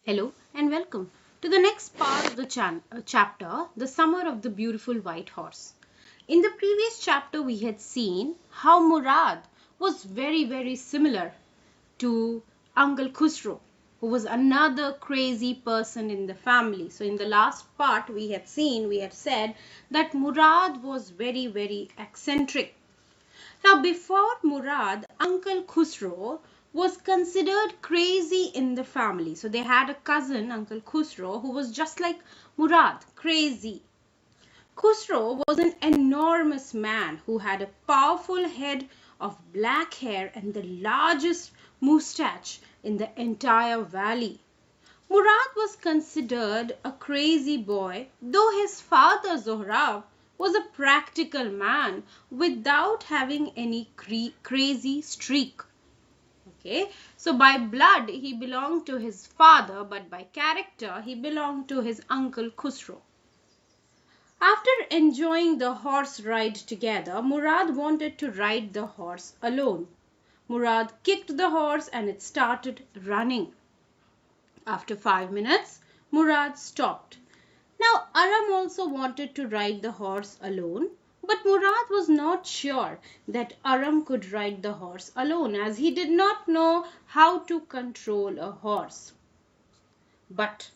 Hello and welcome to the next part of the chapter, The Summer of the Beautiful White Horse. In the previous chapter, we had seen how Murad was very similar to Uncle Khusro, who was another crazy person in the family. So, in the last part, we had said that Murad was very eccentric. Now, before Murad, Uncle Khusro was considered crazy in the family. So they had a cousin, Uncle Khusro, who was just like Murad, crazy. Khusro was an enormous man who had a powerful head of black hair and the largest moustache in the entire valley. Murad was considered a crazy boy, though his father Zohrab was a practical man without having any crazy streak. Okay, so by blood he belonged to his father, but by character he belonged to his uncle Khusro. After enjoying the horse ride together, Murad wanted to ride the horse alone. Murad kicked the horse and it started running. After 5 minutes, Murad stopped. Now Aram also wanted to ride the horse alone, but Murad was not sure that Aram could ride the horse alone as he did not know how to control a horse. But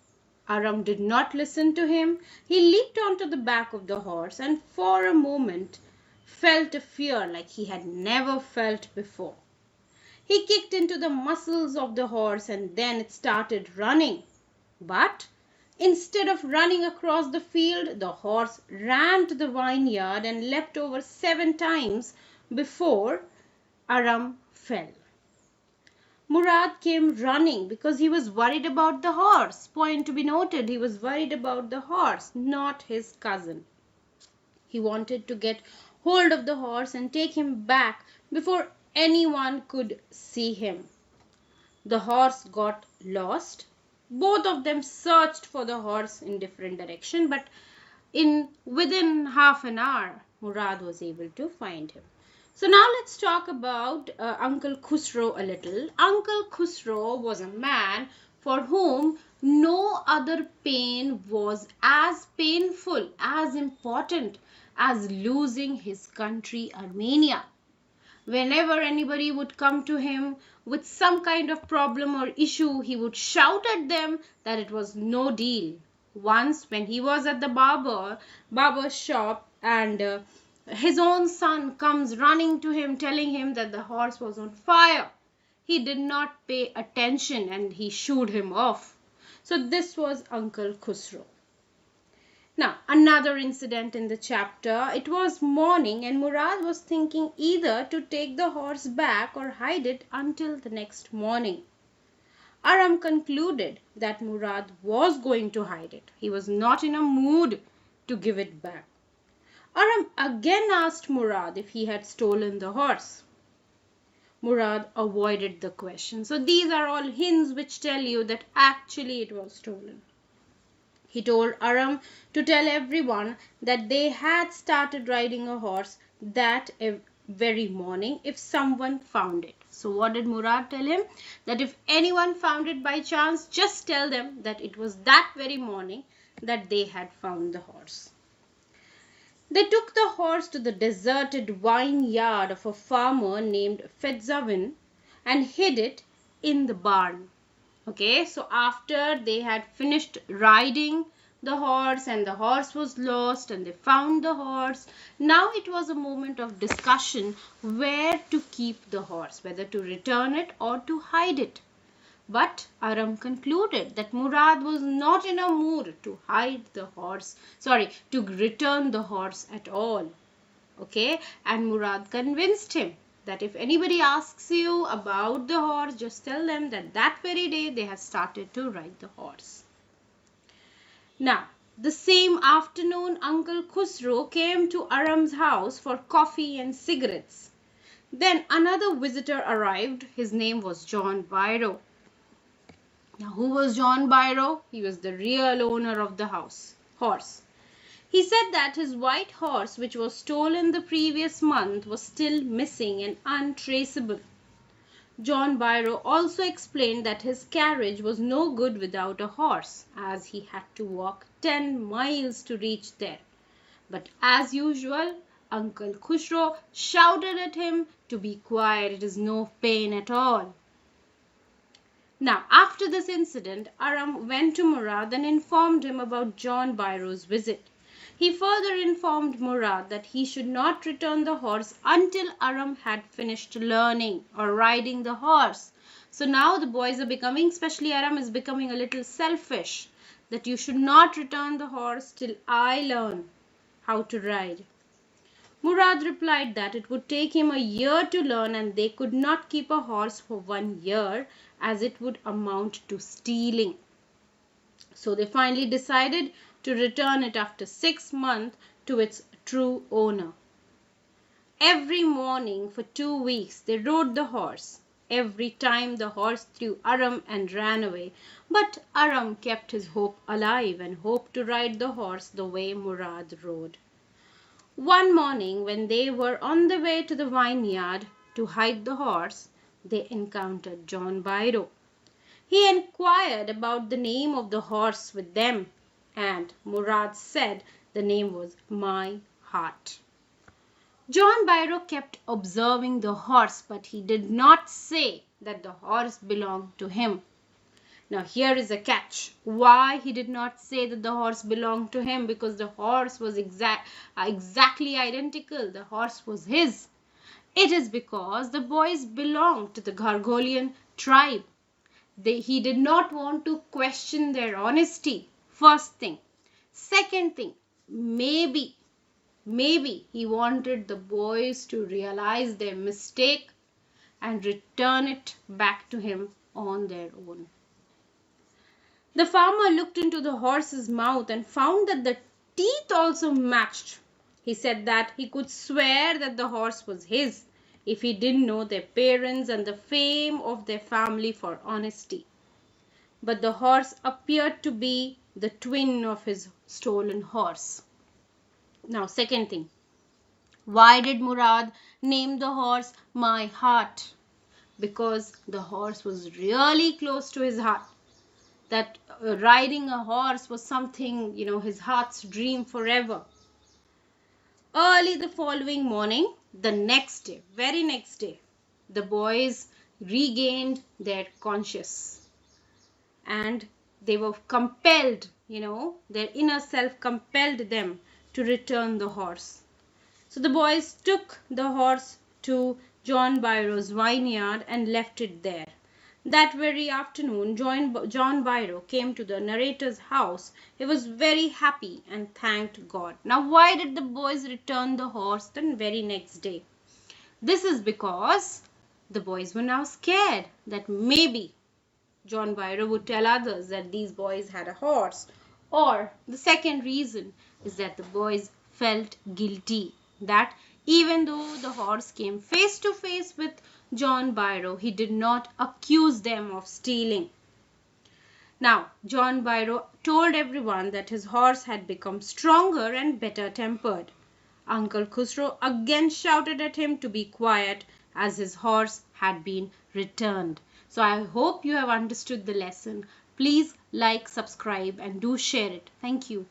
Aram did not listen to him. He leaped onto the back of the horse and for a moment felt a fear like he had never felt before. He kicked into the muscles of the horse and then it started running. But instead of running across the field, the horse ran to the vineyard and leapt over 7 times before Aram fell. Murad came running because he was worried about the horse. Point to be noted, he was worried about the horse, not his cousin. He wanted to get hold of the horse and take him back before anyone could see him. The horse got lost. Both of them searched for the horse in different directions, but within half an hour, Murad was able to find him. So now let's talk about Uncle Khusro a little. Uncle Khusro was a man for whom no other pain was as painful, as important as losing his country Armenia. Whenever anybody would come to him with some kind of problem or issue, he would shout at them that it was no deal. Once when he was at the barber's shop and his own son comes running to him telling him that the horse was on fire. He did not pay attention and he shooed him off. So this was Uncle Khusro. Now, another incident in the chapter. It was morning and Murad was thinking either to take the horse back or hide it until the next morning. Aram concluded that Murad was going to hide it. He was not in a mood to give it back. Aram again asked Murad if he had stolen the horse. Murad avoided the question. So these are all hints which tell you that actually it was stolen. He told Aram to tell everyone that they had started riding a horse that very morning if someone found it. So what did Murad tell him? That if anyone found it by chance, just tell them that it was that very morning that they had found the horse. They took the horse to the deserted vineyard of a farmer named Fetzavin and hid it in the barn. Okay, so after they had finished riding the horse and the horse was lost and they found the horse, now it was a moment of discussion where to keep the horse, whether to return it or to hide it. But Aram concluded that Murad was not in a mood to return the horse at all. Okay, and Murad convinced him that if anybody asks you about the horse, just tell them that that very day they had started to ride the horse. Now, the same afternoon, Uncle Khusro came to Aram's house for coffee and cigarettes. Then another visitor arrived. His name was John Biro. Now, who was John Biro? He was the real owner of the horse. He said that his white horse, which was stolen the previous month, was still missing and untraceable. John Byrow also explained that his carriage was no good without a horse, as he had to walk 10 miles to reach there. But as usual, Uncle Khusro shouted at him to be quiet, it is no pain at all. Now, after this incident, Aram went to Murad and informed him about John Byrow's visit. He further informed Murad that he should not return the horse until Aram had finished learning or riding the horse. So now the boys are becoming, especially Aram is becoming a little selfish, that you should not return the horse till I learn how to ride. Murad replied that it would take him a year to learn and they could not keep a horse for 1 year as it would amount to stealing. So they finally decided to return it after 6 months to its true owner. Every morning for 2 weeks they rode the horse. Every time the horse threw Aram and ran away. But Aram kept his hope alive and hoped to ride the horse the way Murad rode. One morning when they were on the way to the vineyard to hide the horse, they encountered John Byrow. He inquired about the name of the horse with them, and Murad said the name was My Heart. John Byrow kept observing the horse, but he did not say that the horse belonged to him. Now here is a catch. Why he did not say that the horse belonged to him? Because the horse was exactly identical. The horse was his. It is because the boys belonged to the Gargolian tribe. He did not want to question their honesty. First thing. Second thing, maybe he wanted the boys to realize their mistake and return it back to him on their own. The farmer looked into the horse's mouth and found that the teeth also matched. He said that he could swear that the horse was his if he didn't know their parents and the fame of their family for honesty. But the horse appeared to be the twin of his stolen horse. Now, second thing. Why did Murad name the horse My Heart? Because the horse was really close to his heart. That riding a horse was something, his heart's dream forever. Early the following morning, the next day, very next day, the boys regained their conscience. And they were compelled, their inner self compelled them to return the horse. So the boys took the horse to John Byrow's vineyard and left it there. That very afternoon, John Byrow came to the narrator's house. He was very happy and thanked God. Now, why did the boys return the horse the very next day? This is because the boys were now scared that maybe John Byrow would tell others that these boys had a horse. Or the second reason is that the boys felt guilty that even though the horse came face to face with John Byrow, he did not accuse them of stealing. Now, John Byrow told everyone that his horse had become stronger and better tempered. Uncle Khusro again shouted at him to be quiet as his horse had been returned. So I hope you have understood the lesson. Please like, subscribe and do share it. Thank you.